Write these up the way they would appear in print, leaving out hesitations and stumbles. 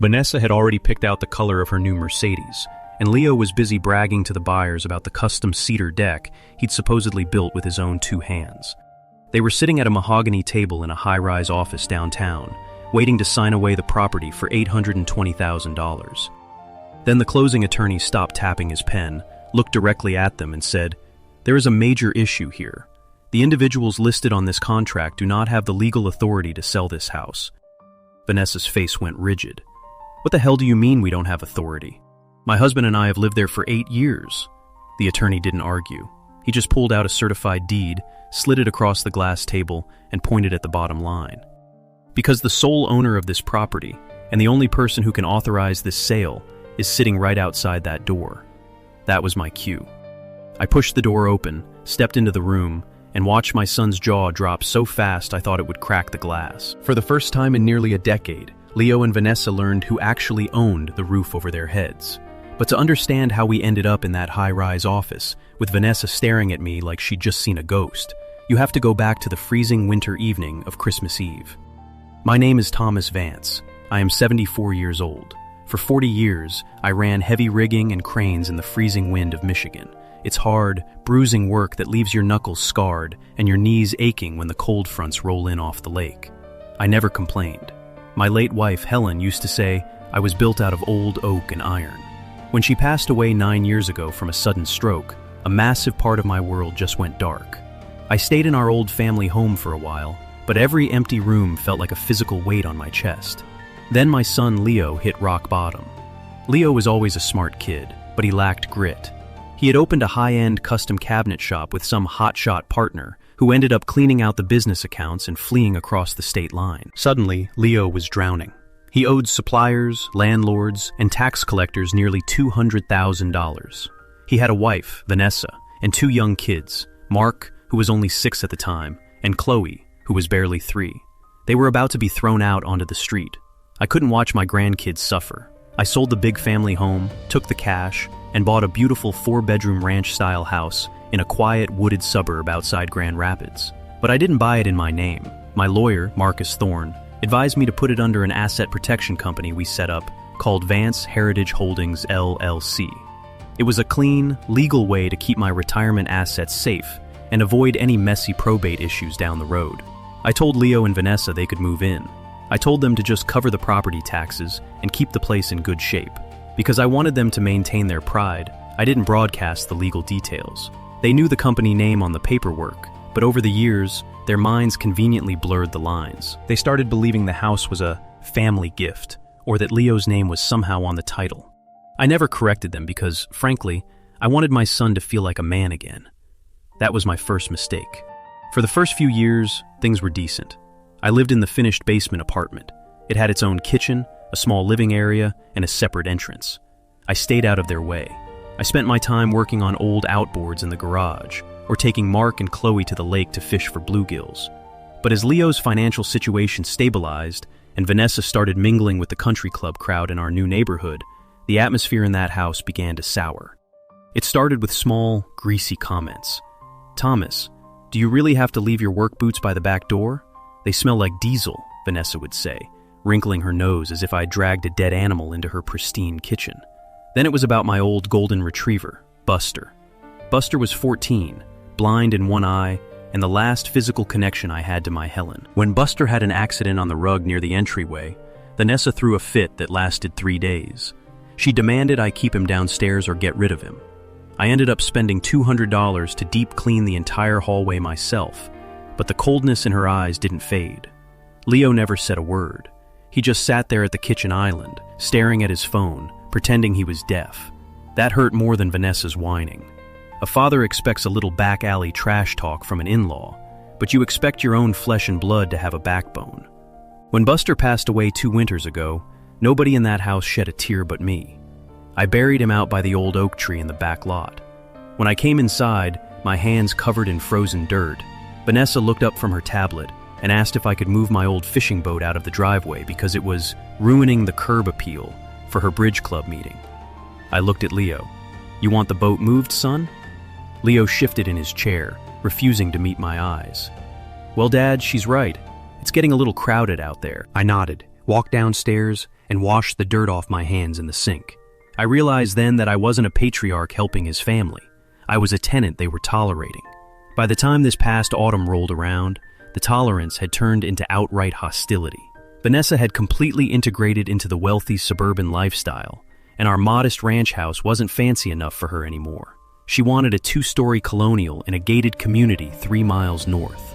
Vanessa had already picked out the color of her new Mercedes, and Leo was busy bragging to the buyers about the custom cedar deck he'd supposedly built with his own two hands. They were sitting at a mahogany table in a high-rise office downtown, waiting to sign away the property for $820,000. Then the closing attorney stopped tapping his pen, looked directly at them and said, "There is a major issue here. The individuals listed on this contract do not have the legal authority to sell this house." Vanessa's face went rigid. "What the hell do you mean we don't have authority? My husband and I have lived there for 8 years. The attorney didn't argue. He just pulled out a certified deed, slid it across the glass table, and pointed at the bottom line. "Because the sole owner of this property, and the only person who can authorize this sale, is sitting right outside that door." That was my cue. I pushed the door open, stepped into the room, and watched my son's jaw drop so fast I thought it would crack the glass. For the first time in nearly a decade, Leo and Vanessa learned who actually owned the roof over their heads. But to understand how we ended up in that high-rise office, with Vanessa staring at me like she'd just seen a ghost, you have to go back to the freezing winter evening of Christmas Eve. My name is Thomas Vance. I am 74 years old. For 40 years, I ran heavy rigging and cranes in the freezing wind of Michigan. It's hard, bruising work that leaves your knuckles scarred and your knees aching when the cold fronts roll in off the lake. I never complained. My late wife, Helen, used to say I was built out of old oak and iron. When she passed away 9 years ago from a sudden stroke, a massive part of my world just went dark. I stayed in our old family home for a while, but every empty room felt like a physical weight on my chest. Then my son Leo hit rock bottom. Leo was always a smart kid, but he lacked grit. He had opened a high-end custom cabinet shop with some hotshot partner who ended up cleaning out the business accounts and fleeing across the state line. Suddenly, Leo was drowning. He owed suppliers, landlords, and tax collectors nearly $200,000. He had a wife, Vanessa, and 2 young kids, Mark, who was only 6 at the time, and Chloe, who was barely 3. They were about to be thrown out onto the street. I couldn't watch my grandkids suffer. I sold the big family home, took the cash, and bought a beautiful 4-bedroom ranch-style house in a quiet, wooded suburb outside Grand Rapids. But I didn't buy it in my name. My lawyer, Marcus Thorne, advised me to put it under an asset protection company we set up called Vance Heritage Holdings, LLC. It was a clean, legal way to keep my retirement assets safe and avoid any messy probate issues down the road. I told Leo and Vanessa they could move in. I told them to just cover the property taxes and keep the place in good shape. Because I wanted them to maintain their pride, I didn't broadcast the legal details. They knew the company name on the paperwork, but over the years, their minds conveniently blurred the lines. They started believing the house was a family gift, or that Leo's name was somehow on the title. I never corrected them because, frankly, I wanted my son to feel like a man again. That was my first mistake. For the first few years, things were decent. I lived in the finished basement apartment. It had its own kitchen, a small living area, and a separate entrance. I stayed out of their way. I spent my time working on old outboards in the garage, or taking Mark and Chloe to the lake to fish for bluegills. But as Leo's financial situation stabilized and Vanessa started mingling with the country club crowd in our new neighborhood, the atmosphere in that house began to sour. It started with small, greasy comments. "Thomas, do you really have to leave your work boots by the back door? They smell like diesel," Vanessa would say, wrinkling her nose as if I dragged a dead animal into her pristine kitchen. Then it was about my old golden retriever, Buster. Buster was 14, blind in one eye, and the last physical connection I had to my Helen. When Buster had an accident on the rug near the entryway, Vanessa threw a fit that lasted 3 days. She demanded I keep him downstairs or get rid of him. I ended up spending $200 to deep clean the entire hallway myself, but the coldness in her eyes didn't fade. Leo never said a word. He just sat there at the kitchen island, staring at his phone, pretending he was deaf. That hurt more than Vanessa's whining. A father expects a little back alley trash talk from an in-law, but you expect your own flesh and blood to have a backbone. When Buster passed away 2 winters ago, nobody in that house shed a tear but me. I buried him out by the old oak tree in the back lot. When I came inside, my hands covered in frozen dirt, Vanessa looked up from her tablet and asked if I could move my old fishing boat out of the driveway because it was ruining the curb appeal for her bridge club meeting. I looked at Leo. "You want the boat moved, son?" Leo shifted in his chair, refusing to meet my eyes. "Well, Dad, she's right. It's getting a little crowded out there." I nodded, walked downstairs, and washed the dirt off my hands in the sink. I realized then that I wasn't a patriarch helping his family. I was a tenant they were tolerating. By the time this past autumn rolled around, the tolerance had turned into outright hostility. Vanessa had completely integrated into the wealthy suburban lifestyle, and our modest ranch house wasn't fancy enough for her anymore. She wanted a 2-story colonial in a gated community 3 miles north.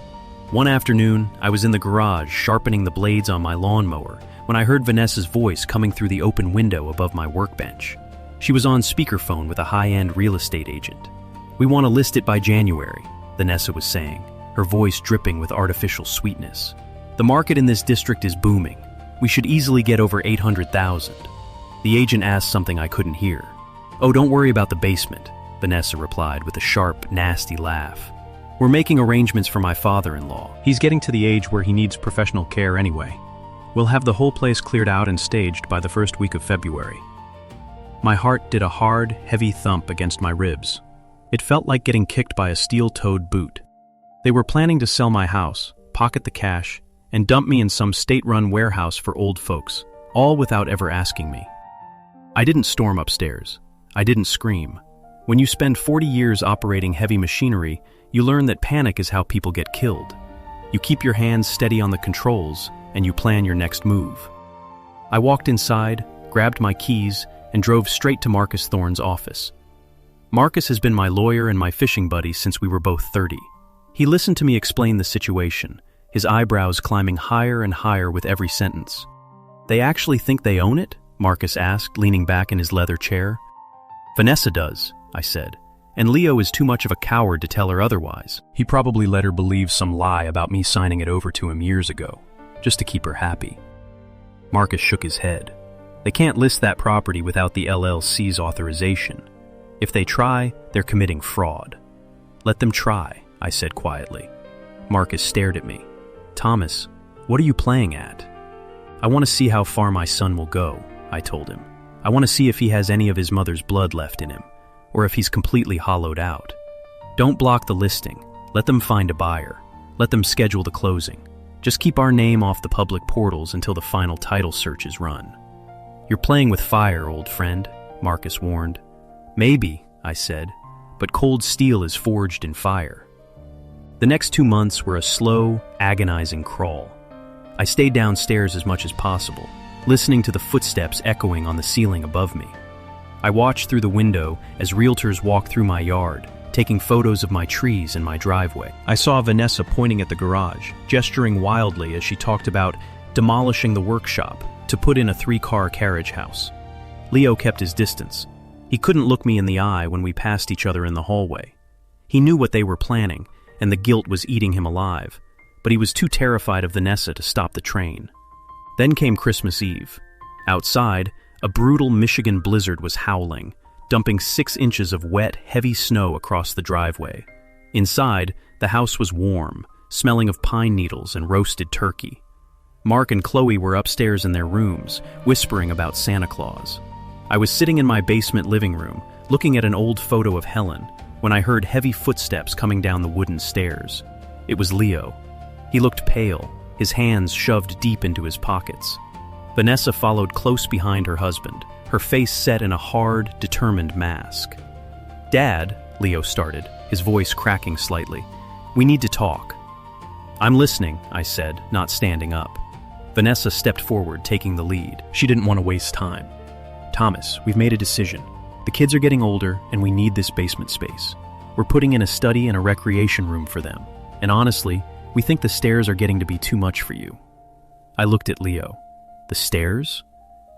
One afternoon, I was in the garage sharpening the blades on my lawnmower when I heard Vanessa's voice coming through the open window above my workbench. She was on speakerphone with a high-end real estate agent. "We want to list it by January," Vanessa was saying, her voice dripping with artificial sweetness. "The market in this district is booming. We should easily get over 800,000. The agent asked something I couldn't hear. "Oh, don't worry about the basement," Vanessa replied with a sharp, nasty laugh. "We're making arrangements for my father-in-law. He's getting to the age where he needs professional care anyway. We'll have the whole place cleared out and staged by the first week of February." My heart did a hard, heavy thump against my ribs. It felt like getting kicked by a steel-toed boot. They were planning to sell my house, pocket the cash, and dump me in some state-run warehouse for old folks, all without ever asking me. I didn't storm upstairs. I didn't scream. When you spend 40 years operating heavy machinery, you learn that panic is how people get killed. You keep your hands steady on the controls, and you plan your next move. I walked inside, grabbed my keys, and drove straight to Marcus Thorne's office. Marcus has been my lawyer and my fishing buddy since we were both 30. He listened to me explain the situation, his eyebrows climbing higher and higher with every sentence. "They actually think they own it?" Marcus asked, leaning back in his leather chair. "Vanessa does," I said, "and Leo is too much of a coward to tell her otherwise. He probably let her believe some lie about me signing it over to him years ago, just to keep her happy." Marcus shook his head. "They can't list that property without the LLC's authorization. If they try, they're committing fraud." "Let them try," I said quietly. Marcus stared at me. "Thomas, what are you playing at?" "I want to see how far my son will go," I told him. "I want to see if he has any of his mother's blood left in him, or if he's completely hollowed out. Don't block the listing. Let them find a buyer. Let them schedule the closing. Just keep our name off the public portals until the final title search is run." "You're playing with fire, old friend," Marcus warned. "Maybe," I said, "but cold steel is forged in fire." The next 2 months were a slow, agonizing crawl. I stayed downstairs as much as possible, listening to the footsteps echoing on the ceiling above me. I watched through the window as realtors walked through my yard, taking photos of my trees and my driveway. I saw Vanessa pointing at the garage, gesturing wildly as she talked about demolishing the workshop to put in a 3-car carriage house. Leo kept his distance. He couldn't look me in the eye when we passed each other in the hallway. He knew what they were planning, and the guilt was eating him alive, but he was too terrified of Vanessa to stop the train. Then came Christmas Eve. Outside, a brutal Michigan blizzard was howling, dumping 6 inches of wet, heavy snow across the driveway. Inside, the house was warm, smelling of pine needles and roasted turkey. Mark and Chloe were upstairs in their rooms, whispering about Santa Claus. I was sitting in my basement living room, looking at an old photo of Helen, when I heard heavy footsteps coming down the wooden stairs. It was Leo. He looked pale, his hands shoved deep into his pockets. Vanessa followed close behind her husband, her face set in a hard, determined mask. "Dad," Leo started, his voice cracking slightly, "we need to talk." "I'm listening," I said, not standing up. Vanessa stepped forward, taking the lead. She didn't want to waste time. "Thomas, we've made a decision. The kids are getting older, and we need this basement space. We're putting in a study and a recreation room for them, and honestly, we think the stairs are getting to be too much for you." I looked at Leo. "The stairs?"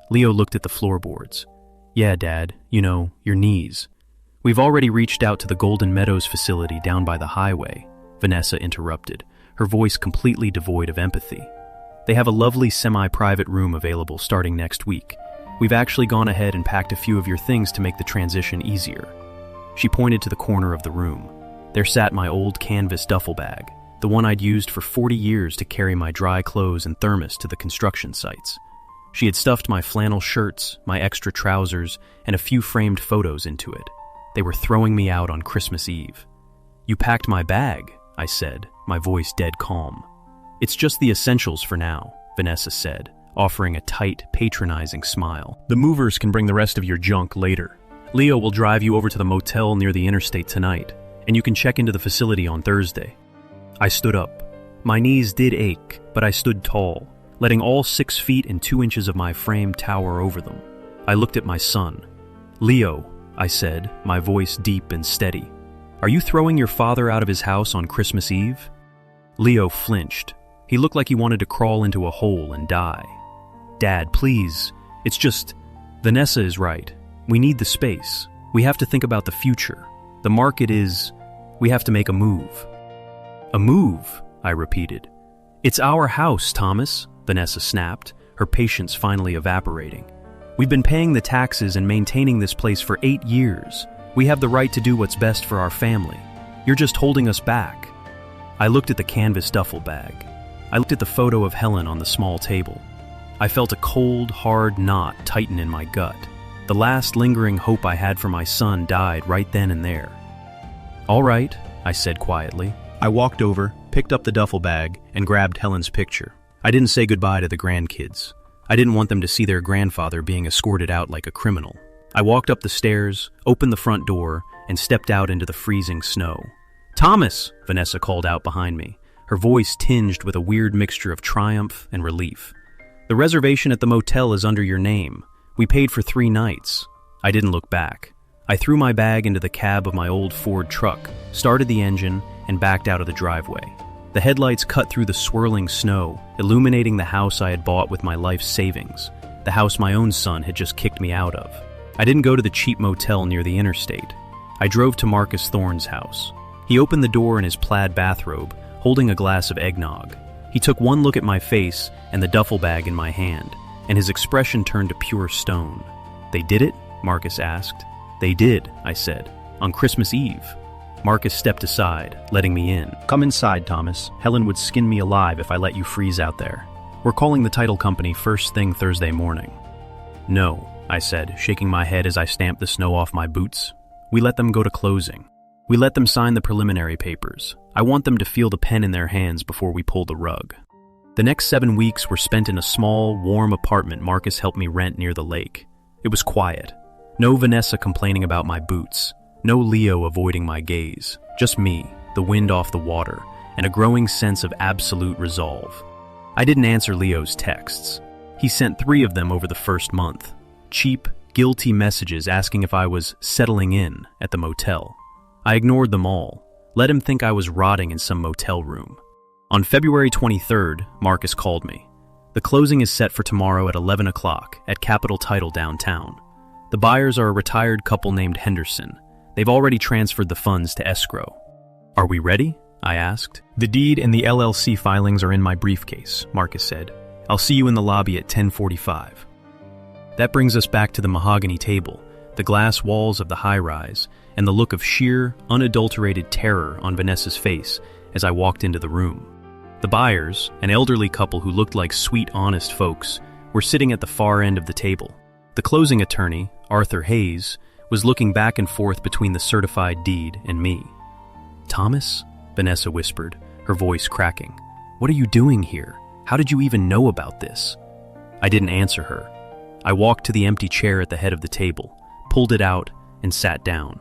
Leo looked at the floorboards. "Yeah, Dad, you know, your knees." "We've already reached out to the Golden Meadows facility down by the highway," Vanessa interrupted, her voice completely devoid of empathy. "They have a lovely semi-private room available starting next week. We've actually gone ahead and packed a few of your things to make the transition easier." She pointed to the corner of the room. There sat my old canvas duffel bag, the one I'd used for 40 years to carry my dry clothes and thermos to the construction sites. She had stuffed my flannel shirts, my extra trousers, and a few framed photos into it. They were throwing me out on Christmas Eve. "You packed my bag," I said, my voice dead calm. "It's just the essentials for now," Vanessa said, offering a tight, patronizing smile. "The movers can bring the rest of your junk later. Leo will drive you over to the motel near the interstate tonight, and you can check into the facility on Thursday." I stood up. My knees did ache, but I stood tall, letting all 6 feet and 2 inches of my frame tower over them. I looked at my son. "Leo," I said, my voice deep and steady, "are you throwing your father out of his house on Christmas Eve?" Leo flinched. He looked like he wanted to crawl into a hole and die. "Dad, please. It's just... Vanessa is right. We need the space. We have to think about the future. The market is... We have to make a move." "A move?" I repeated. "It's our house, Thomas," Vanessa snapped, her patience finally evaporating. "We've been paying the taxes and maintaining this place for 8 years. We have the right to do what's best for our family. You're just holding us back." I looked at the canvas duffel bag. I looked at the photo of Helen on the small table. I felt a cold, hard knot tighten in my gut. The last lingering hope I had for my son died right then and there. "All right," I said quietly. I walked over, picked up the duffel bag, and grabbed Helen's picture. I didn't say goodbye to the grandkids. I didn't want them to see their grandfather being escorted out like a criminal. I walked up the stairs, opened the front door, and stepped out into the freezing snow. "Thomas!" Vanessa called out behind me, her voice tinged with a weird mixture of triumph and relief. "The reservation at the motel is under your name. We paid for 3 nights. I didn't look back. I threw my bag into the cab of my old Ford truck, started the engine, and backed out of the driveway. The headlights cut through the swirling snow, illuminating the house I had bought with my life's savings, the house my own son had just kicked me out of. I didn't go to the cheap motel near the interstate. I drove to Marcus Thorne's house. He opened the door in his plaid bathrobe, holding a glass of eggnog. He took one look at my face and the duffel bag in my hand, and his expression turned to pure stone. "They did it?" Marcus asked. "They did," I said, "on Christmas Eve." Marcus stepped aside, letting me in. "Come inside, Thomas. Helen would skin me alive if I let you freeze out there. We're calling the title company first thing Thursday morning." "No," I said, shaking my head as I stamped the snow off my boots. "We let them go to closing. We let them sign the preliminary papers. I want them to feel the pen in their hands before we pull the rug." The next 7 weeks were spent in a small, warm apartment Marcus helped me rent near the lake. It was quiet. No Vanessa complaining about my boots. No Leo avoiding my gaze. Just me, the wind off the water, and a growing sense of absolute resolve. I didn't answer Leo's texts. He sent 3 of them over the first month. Cheap, guilty messages asking if I was settling in at the motel. I ignored them all. Let him think I was rotting in some motel room. On February 23rd, Marcus called me. "The closing is set for tomorrow at 11 o'clock at Capitol Title downtown. The buyers are a retired couple named Henderson. They've already transferred the funds to escrow." "Are we ready?" I asked. "The deed and the LLC filings are in my briefcase," Marcus said. "I'll see you in the lobby at 10:45. That brings us back to the mahogany table, the glass walls of the high-rise, and the look of sheer, unadulterated terror on Vanessa's face as I walked into the room. The buyers, an elderly couple who looked like sweet, honest folks, were sitting at the far end of the table. The closing attorney, Arthur Hayes, was looking back and forth between the certified deed and me. "Thomas?" Vanessa whispered, her voice cracking. "What are you doing here? How did you even know about this?" I didn't answer her. I walked to the empty chair at the head of the table, pulled it out, and sat down.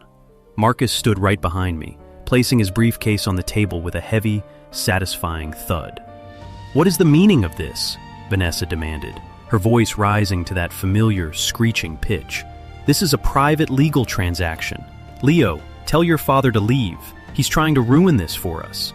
Marcus stood right behind me, placing his briefcase on the table with a heavy, satisfying thud. "What is the meaning of this?" Vanessa demanded, her voice rising to that familiar, screeching pitch. "This is a private legal transaction. Leo, tell your father to leave. He's trying to ruin this for us."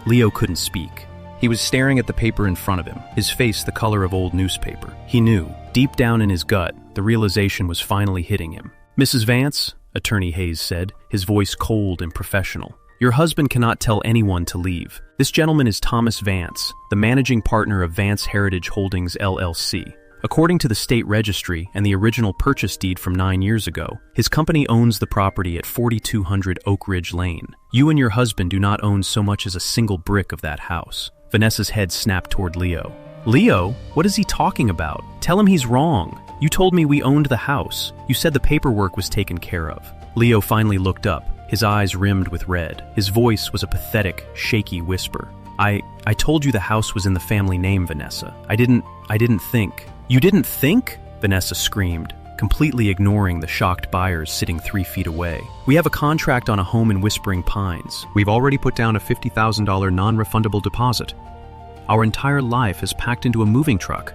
Leo couldn't speak. He was staring at the paper in front of him, his face the color of old newspaper. He knew, deep down in his gut, the realization was finally hitting him. "Mrs. Vance," Attorney Hayes said, his voice cold and professional, "your husband cannot tell anyone to leave. This gentleman is Thomas Vance, the managing partner of Vance Heritage Holdings, LLC. According to the state registry and the original purchase deed from 9 years ago, his company owns the property at 4200 Oak Ridge Lane. You and your husband do not own so much as a single brick of that house." Vanessa's head snapped toward Leo. "Leo? What is he talking about? Tell him he's wrong. You told me we owned the house. You said the paperwork was taken care of." Leo finally looked up, his eyes rimmed with red. His voice was a pathetic, shaky whisper. I told you the house was in the family name, Vanessa. I didn't think. You didn't think? Vanessa screamed, completely ignoring the shocked buyers sitting 3 feet away. We have a contract on a home in Whispering Pines. We've already put down a $50,000 non-refundable deposit. Our entire life is packed into a moving truck.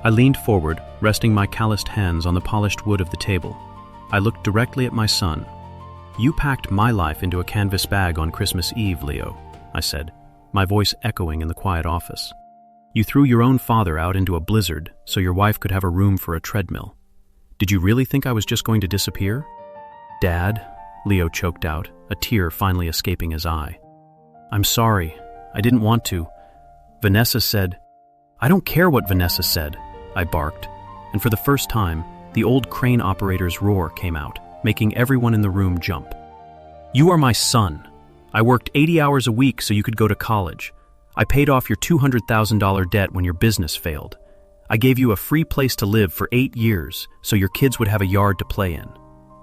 I leaned forward, resting my calloused hands on the polished wood of the table. I looked directly at my son. You packed my life into a canvas bag on Christmas Eve, Leo, I said, my voice echoing in the quiet office. You threw your own father out into a blizzard so your wife could have a room for a treadmill. Did you really think I was just going to disappear? Dad, Leo choked out, a tear finally escaping his eye. I'm sorry. I didn't want to. Vanessa said. I don't care what Vanessa said, I barked, and for the first time, the old crane operator's roar came out, making everyone in the room jump. You are my son. I worked 80 hours a week so you could go to college. I paid off your $200,000 debt when your business failed. I gave you a free place to live for 8 years so your kids would have a yard to play in.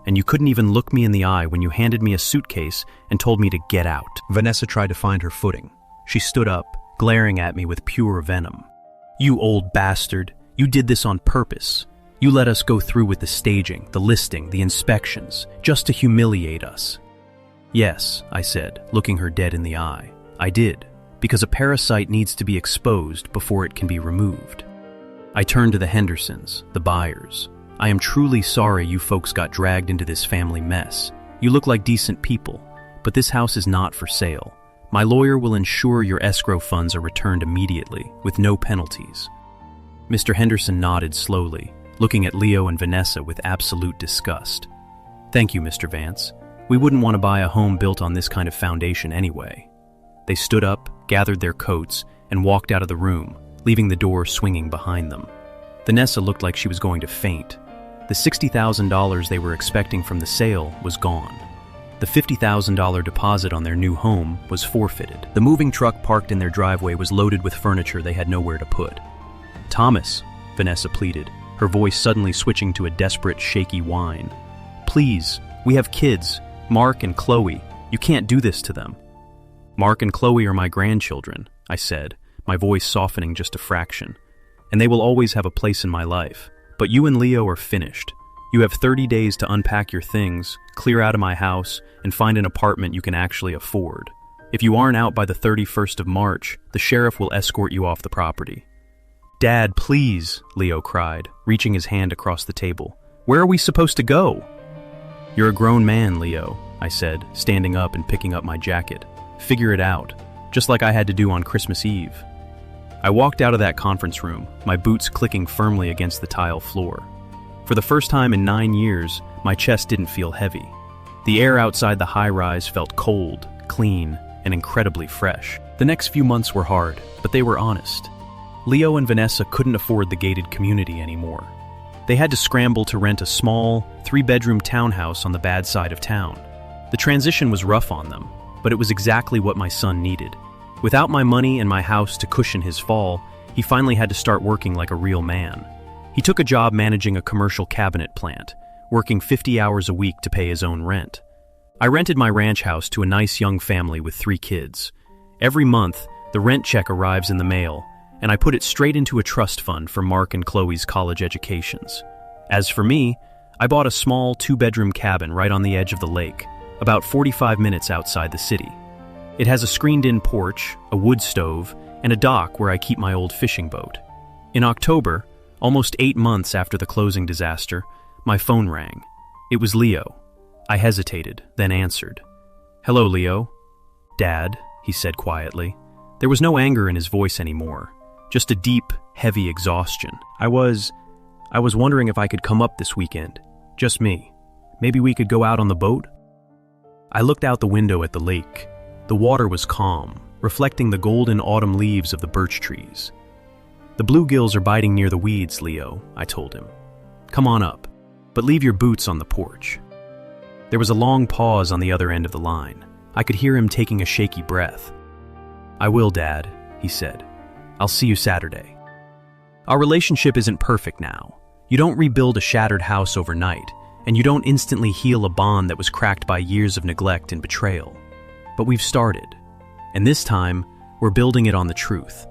And you couldn't even look me in the eye when you handed me a suitcase and told me to get out. Vanessa tried to find her footing. She stood up, glaring at me with pure venom. You old bastard, you did this on purpose. You let us go through with the staging, the listing, the inspections, just to humiliate us. Yes, I said, looking her dead in the eye. I did, because a parasite needs to be exposed before it can be removed. I turned to the Hendersons, the buyers. I am truly sorry you folks got dragged into this family mess. You look like decent people, but this house is not for sale. My lawyer will ensure your escrow funds are returned immediately, with no penalties. Mr. Henderson nodded slowly, looking at Leo and Vanessa with absolute disgust. Thank you, Mr. Vance. We wouldn't want to buy a home built on this kind of foundation anyway. They stood up, gathered their coats, and walked out of the room, leaving the door swinging behind them. Vanessa looked like she was going to faint. The $60,000 they were expecting from the sale was gone. The $50,000 deposit on their new home was forfeited. The moving truck parked in their driveway was loaded with furniture they had nowhere to put. Thomas, Vanessa pleaded, her voice suddenly switching to a desperate, shaky whine. Please, we have kids, Mark and Chloe. You can't do this to them. Mark and Chloe are my grandchildren, I said, my voice softening just a fraction. And they will always have a place in my life. But you and Leo are finished. You have 30 days to unpack your things, clear out of my house, and find an apartment you can actually afford. If you aren't out by the 31st of March, the sheriff will escort you off the property. Dad, please, Leo cried, reaching his hand across the table. Where are we supposed to go? You're a grown man, Leo, I said, standing up and picking up my jacket. Figure it out, just like I had to do on Christmas Eve. I walked out of that conference room, my boots clicking firmly against the tile floor. For the first time in 9 years, my chest didn't feel heavy. The air outside the high-rise felt cold, clean, and incredibly fresh. The next few months were hard, but they were honest. Leo and Vanessa couldn't afford the gated community anymore. They had to scramble to rent a small, 3-bedroom townhouse on the bad side of town. The transition was rough on them, but it was exactly what my son needed. Without my money and my house to cushion his fall, he finally had to start working like a real man. He took a job managing a commercial cabinet plant, working 50 hours a week to pay his own rent. I rented my ranch house to a nice young family with 3 kids. Every month, the rent check arrives in the mail, and I put it straight into a trust fund for Mark and Chloe's college educations. As for me, I bought a small 2-bedroom cabin right on the edge of the lake, about 45 minutes outside the city. It has a screened-in porch, a wood stove, and a dock where I keep my old fishing boat. In October, almost 8 months after the closing disaster, my phone rang. It was Leo. I hesitated, then answered. Hello, Leo. Dad, he said quietly. There was no anger in his voice anymore, just a deep, heavy exhaustion. I was wondering if I could come up this weekend. Just me. Maybe we could go out on the boat? I looked out the window at the lake. The water was calm, reflecting the golden autumn leaves of the birch trees. The bluegills are biting near the weeds, Leo, I told him. Come on up, but leave your boots on the porch. There was a long pause on the other end of the line. I could hear him taking a shaky breath. I will, Dad, he said. I'll see you Saturday. Our relationship isn't perfect now. You don't rebuild a shattered house overnight, and you don't instantly heal a bond that was cracked by years of neglect and betrayal. But we've started. And this time, We're building it on the truth.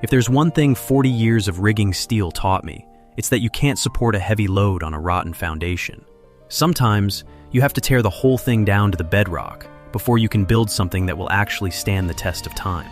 If there's one thing 40 years of rigging steel taught me, it's that you can't support a heavy load on a rotten foundation. Sometimes, you have to tear the whole thing down to the bedrock before you can build something that will actually stand the test of time.